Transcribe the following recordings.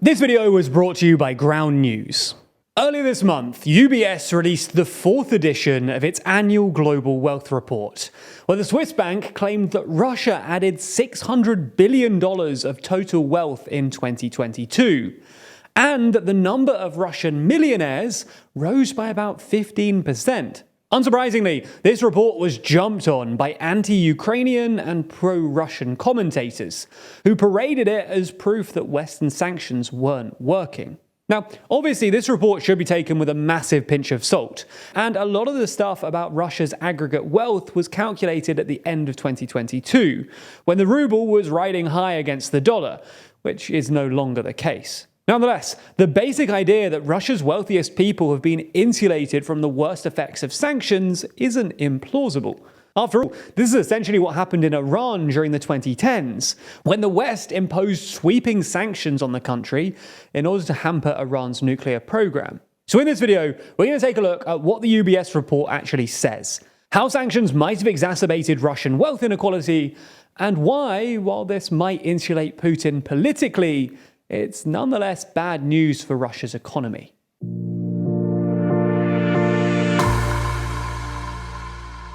This video was brought to you by Ground News. Earlier this month, UBS released the 4th edition of its annual Global Wealth Report, where the Swiss bank claimed that Russia added $600 billion of total wealth in 2022, and that the number of Russian millionaires rose by about 15%. Unsurprisingly, this report was jumped on by anti-Ukrainian and pro-Russian commentators, who paraded it as proof that Western sanctions weren't working. Now, obviously, this report should be taken with a massive pinch of salt, and a lot of the stuff about Russia's aggregate wealth was calculated at the end of 2022, when the ruble was riding high against the dollar, which is no longer the case. Nonetheless, the basic idea that Russia's wealthiest people have been insulated from the worst effects of sanctions isn't implausible. After all, this is essentially what happened in Iran during the 2010s, when the West imposed sweeping sanctions on the country in order to hamper Iran's nuclear program. So in this video, we're going to take a look at what the UBS report actually says, how sanctions might have exacerbated Russian wealth inequality, and why, while this might insulate Putin politically, it's nonetheless bad news for Russia's economy.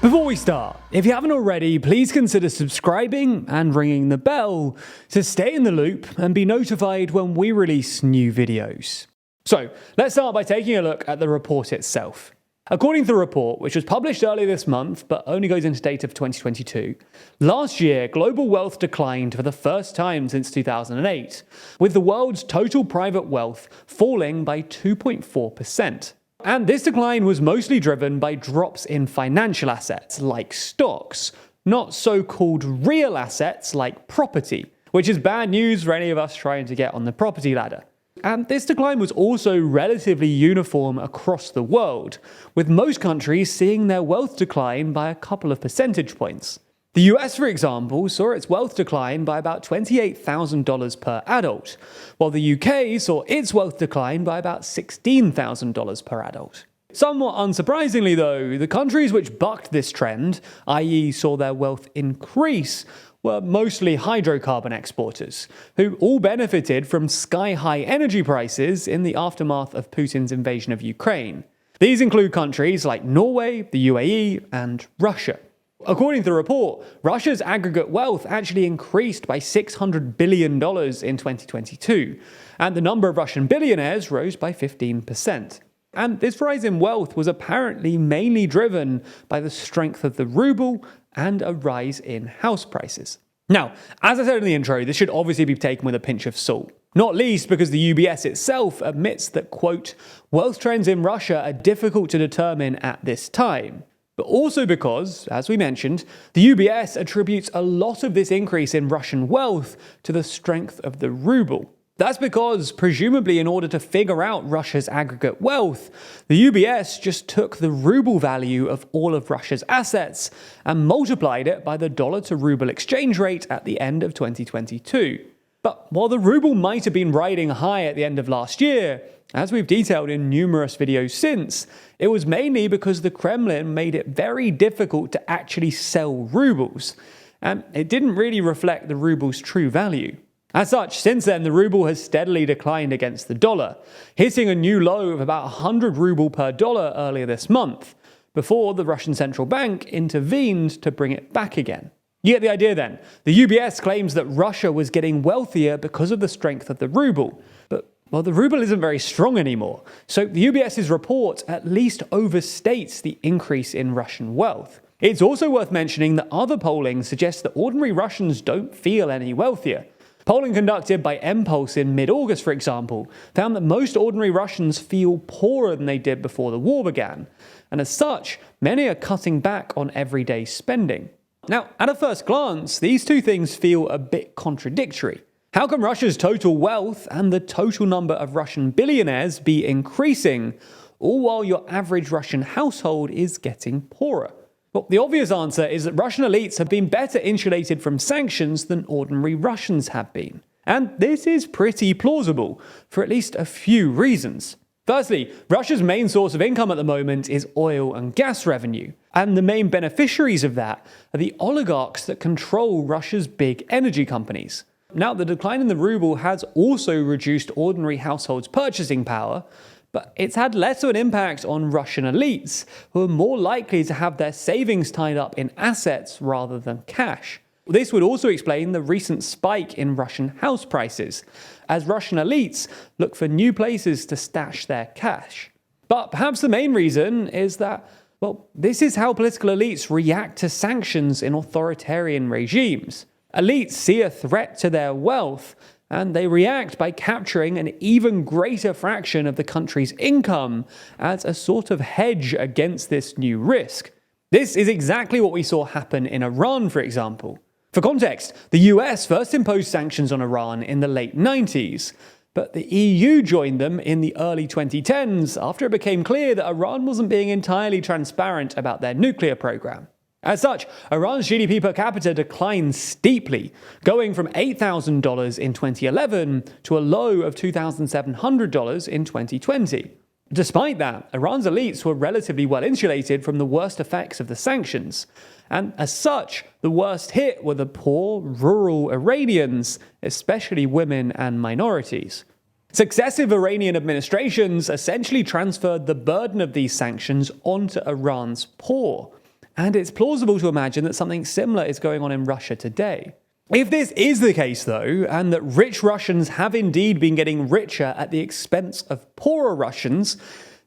Before we start, if you haven't already, please consider subscribing and ringing the bell to stay in the loop and be notified when we release new videos. So, let's start by taking a look at the report itself. According to the report, which was published earlier this month but only goes into data for 2022, last year global wealth declined for the first time since 2008, with the world's total private wealth falling by 2.4%. And this decline was mostly driven by drops in financial assets like stocks, not so-called real assets like property, which is bad news for any of us trying to get on the property ladder. And this decline was also relatively uniform across the world, with most countries seeing their wealth decline by a couple of percentage points. The US, for example, saw its wealth decline by about $28,000 per adult, while the UK saw its wealth decline by about $16,000 per adult. Somewhat unsurprisingly though, the countries which bucked this trend, i.e. saw their wealth increase, were mostly hydrocarbon exporters, who all benefited from sky-high energy prices in the aftermath of Putin's invasion of Ukraine. These include countries like Norway, the UAE, and Russia. According to the report, Russia's aggregate wealth actually increased by $600 billion in 2022, and the number of Russian billionaires rose by 15%. And this rise in wealth was apparently mainly driven by the strength of the ruble and a rise in house prices. Now, as I said in the intro, this should obviously be taken with a pinch of salt. Not least because the UBS itself admits that, quote, wealth trends in Russia are difficult to determine at this time. But also because, as we mentioned, the UBS attributes a lot of this increase in Russian wealth to the strength of the ruble. That's because, presumably in order to figure out Russia's aggregate wealth, the UBS just took the ruble value of all of Russia's assets and multiplied it by the dollar to ruble exchange rate at the end of 2022. But while the ruble might have been riding high at the end of last year, as we've detailed in numerous videos since, it was mainly because the Kremlin made it very difficult to actually sell rubles, and it didn't really reflect the ruble's true value. As such, since then, the ruble has steadily declined against the dollar, hitting a new low of about 100 ruble per dollar earlier this month, before the Russian central bank intervened to bring it back again. You get the idea then. The UBS claims that Russia was getting wealthier because of the strength of the ruble, but well, the ruble isn't very strong anymore, so the UBS's report at least overstates the increase in Russian wealth. It's also worth mentioning that other polling suggests that ordinary Russians don't feel any wealthier. Polling conducted by Impulse in mid-August, for example, found that most ordinary Russians feel poorer than they did before the war began, and as such, many are cutting back on everyday spending. Now, at a first glance, these two things feel a bit contradictory. How can Russia's total wealth and the total number of Russian billionaires be increasing, all while your average Russian household is getting poorer? Well, the obvious answer is that Russian elites have been better insulated from sanctions than ordinary Russians have been. And this is pretty plausible, for at least a few reasons. Firstly, Russia's main source of income at the moment is oil and gas revenue, and the main beneficiaries of that are the oligarchs that control Russia's big energy companies. Now, the decline in the ruble has also reduced ordinary households' purchasing power, but it's had less of an impact on Russian elites, who are more likely to have their savings tied up in assets rather than cash. This would also explain the recent spike in Russian house prices, as Russian elites look for new places to stash their cash. But perhaps the main reason is that, well, this is how political elites react to sanctions in authoritarian regimes. Elites see a threat to their wealth, and they react by capturing an even greater fraction of the country's income as a sort of hedge against this new risk. This is exactly what we saw happen in Iran, for example. For context, the US first imposed sanctions on Iran in the late 90s, but the EU joined them in the early 2010s after it became clear that Iran wasn't being entirely transparent about their nuclear program. As such, Iran's GDP per capita declined steeply, going from $8,000 in 2011 to a low of $2,700 in 2020. Despite that, Iran's elites were relatively well insulated from the worst effects of the sanctions, and as such, the worst hit were the poor, rural Iranians, especially women and minorities. Successive Iranian administrations essentially transferred the burden of these sanctions onto Iran's poor. And it's plausible to imagine that something similar is going on in Russia today. If this is the case, though, and that rich Russians have indeed been getting richer at the expense of poorer Russians,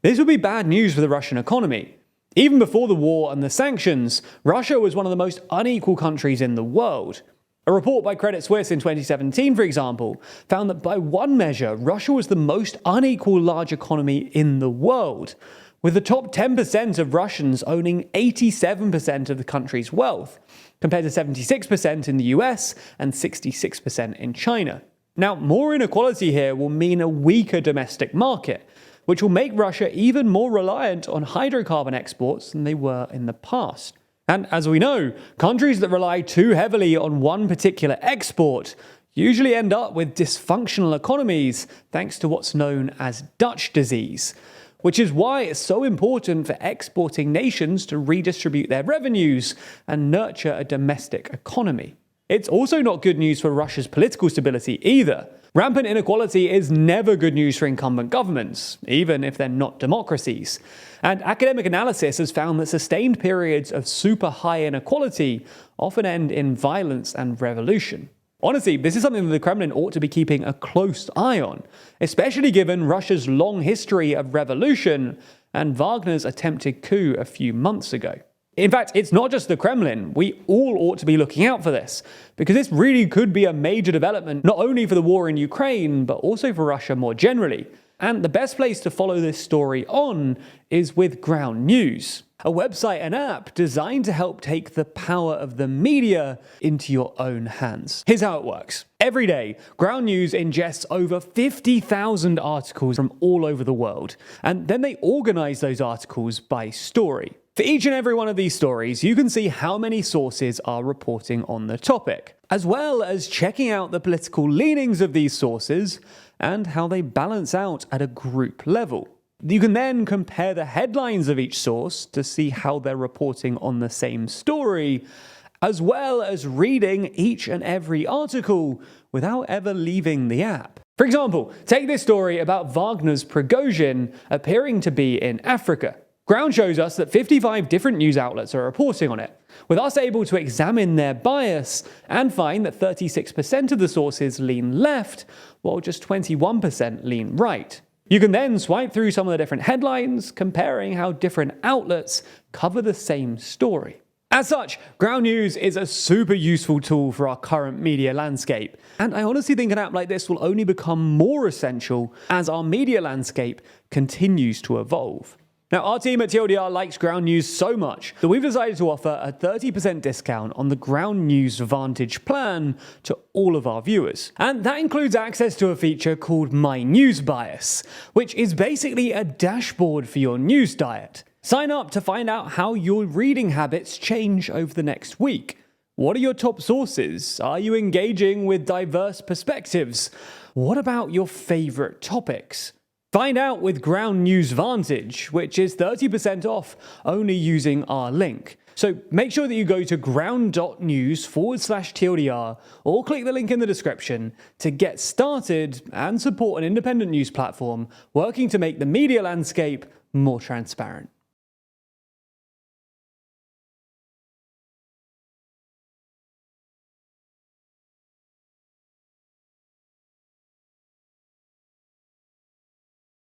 this would be bad news for the Russian economy. Even before the war and the sanctions, Russia was one of the most unequal countries in the world. A report by Credit Suisse in 2017, for example, found that by one measure, Russia was the most unequal large economy in the world, with the top 10% of Russians owning 87% of the country's wealth, compared to 76% in the US and 66% in China. Now, more inequality here will mean a weaker domestic market, which will make Russia even more reliant on hydrocarbon exports than they were in the past. And as we know, countries that rely too heavily on one particular export usually end up with dysfunctional economies thanks to what's known as Dutch disease, which is why it's so important for exporting nations to redistribute their revenues and nurture a domestic economy. It's also not good news for Russia's political stability either. Rampant inequality is never good news for incumbent governments, even if they're not democracies. And academic analysis has found that sustained periods of super high inequality often end in violence and revolution. Honestly, this is something that the Kremlin ought to be keeping a close eye on, especially given Russia's long history of revolution and Wagner's attempted coup a few months ago. In fact, it's not just the Kremlin. We all ought to be looking out for this, because this really could be a major development not only for the war in Ukraine, but also for Russia more generally. And the best place to follow this story on is with Ground News, a website and app designed to help take the power of the media into your own hands. Here's how it works. Every day, Ground News ingests over 50,000 articles from all over the world, and then they organize those articles by story. For each and every one of these stories, you can see how many sources are reporting on the topic, as well as checking out the political leanings of these sources and how they balance out at a group level. You can then compare the headlines of each source to see how they're reporting on the same story, as well as reading each and every article without ever leaving the app. For example, take this story about Wagner's Prigozhin appearing to be in Africa. Ground shows us that 55 different news outlets are reporting on it, with us able to examine their bias and find that 36% of the sources lean left, while just 21% lean right. You can then swipe through some of the different headlines, comparing how different outlets cover the same story. As such, Ground News is a super useful tool for our current media landscape, and I honestly think an app like this will only become more essential as our media landscape continues to evolve. Now, our team at TLDR likes Ground News so much that we've decided to offer a 30% discount on the Ground News Vantage plan to all of our viewers. And that includes access to a feature called My News Bias, which is basically a dashboard for your news diet. Sign up to find out how your reading habits change over the next week. What are your top sources? Are you engaging with diverse perspectives? What about your favorite topics? Find out with Ground News Vantage, which is 30% off only using our link. So make sure that you go to ground.news/TLDR or click the link in the description to get started and support an independent news platform working to make the media landscape more transparent.